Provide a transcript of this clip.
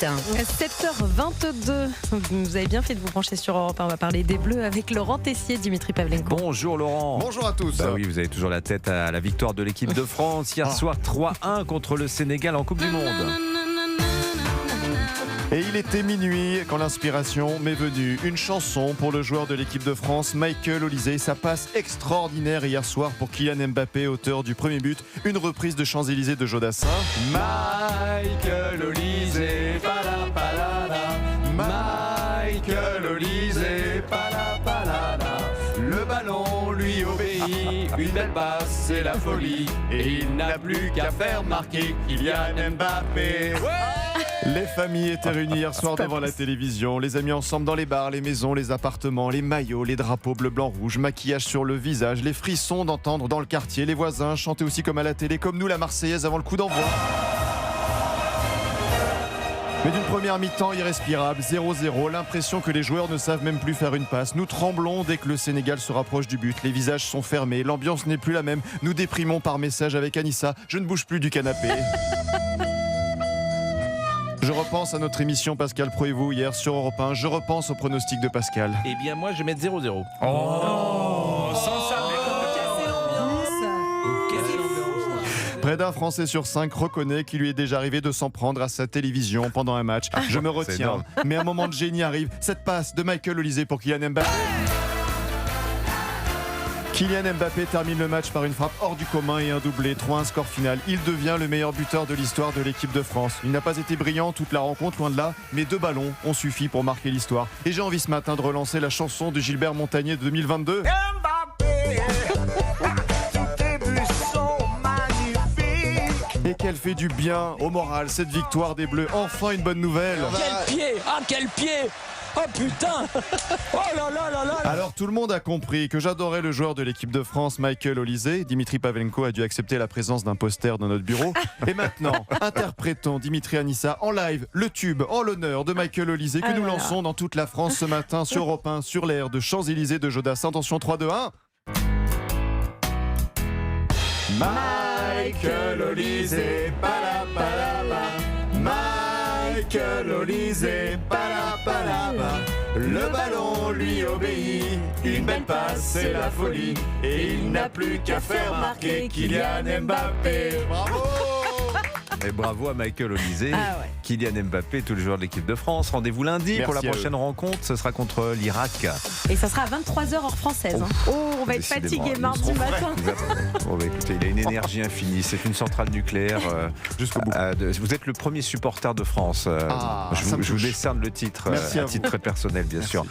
7h22, vous avez bien fait de vous brancher sur Europe 1. On va parler des Bleus avec Laurent Tessier, Dimitri Pavlenko. Bonjour Laurent. Bonjour à tous. Bah oui, vous avez toujours la tête à la victoire de l'équipe de France hier soir 3-1 contre le Sénégal en Coupe du Monde. Et il était minuit quand l'inspiration m'est venue. Une chanson pour le joueur de l'équipe de France, Michael Olise. Sa passe extraordinaire hier soir pour Kylian Mbappé, auteur du premier but. Une reprise de Champs-Élysées de Jodassin. Michael Olise, palapalala. Michael Olise, palapalala. Le ballon lui obéit, une belle passe, c'est la folie. Et il n'a plus qu'à faire marquer Kylian Mbappé. Les familles étaient réunies hier soir devant la télévision. Les amis ensemble dans les bars, les maisons, les appartements, les maillots, les drapeaux bleu, blanc, rouge, maquillage sur le visage, les frissons d'entendre dans le quartier, les voisins chanter aussi comme à la télé, comme nous la Marseillaise avant le coup d'envoi. Mais d'une première mi-temps irrespirable, 0-0, l'impression que les joueurs ne savent même plus faire une passe. Nous tremblons dès que le Sénégal se rapproche du but. Les visages sont fermés, l'ambiance n'est plus la même. Nous déprimons par message avec Anissa. Je ne bouge plus du canapé. Je repense à notre émission Pascal Pro et vous hier sur Europe 1. Je repense au pronostic de Pascal. Eh bien moi je vais mettre 0-0. Près d'un Français sur 5 reconnaît qu'il lui est déjà arrivé de s'en prendre à sa télévision pendant un match. Je me retiens, mais un moment de génie arrive. Cette passe de Michael Olise pour Kylian Mbappé. Kylian Mbappé termine le match par une frappe hors du commun et un doublé, 3-1 score final. Il devient le meilleur buteur de l'histoire de l'équipe de France. Il n'a pas été brillant toute la rencontre, loin de là, mais 2 ballons ont suffi pour marquer l'histoire. Et j'ai envie ce matin de relancer la chanson de Gilbert Montagné de 2022. Et qu'elle fait du bien au moral, cette victoire des Bleus. Enfin une bonne nouvelle. Quel pied! Ah, quel pied! Oh putain! Oh là là là là! Alors tout le monde a compris que j'adorais le joueur de l'équipe de France, Michael Olise. Dimitri Pavlenko a dû accepter la présence d'un poster dans notre bureau. Et maintenant, interprétons Dimitri Anissa en live le tube en l'honneur de Michael Olise que nous lançons dans toute la France ce matin sur Europe 1, sur l'air de Champs-Élysées de Jodassin. Attention, 3, 2, 1. Michael Olise, palapalaba. Michael Olise, palapalaba. Le ballon lui obéit, une belle passe, c'est la folie. Et il n'a plus qu'à faire marquer Kylian Mbappé. Bravo! Et bravo à Michael Olise, Kylian Mbappé, tous les joueurs de l'équipe de France. Rendez-vous lundi pour la prochaine rencontre. Ce sera contre l'Irak. Et ça sera à 23h heure française. On va être fatigué mardi matin. Bon, bah, écoutez, il a une énergie infinie. C'est une centrale nucléaire. Jusqu'au bout. Vous êtes le premier supporter de France. Je vous décerne le titre, à titre très personnel, bien sûr.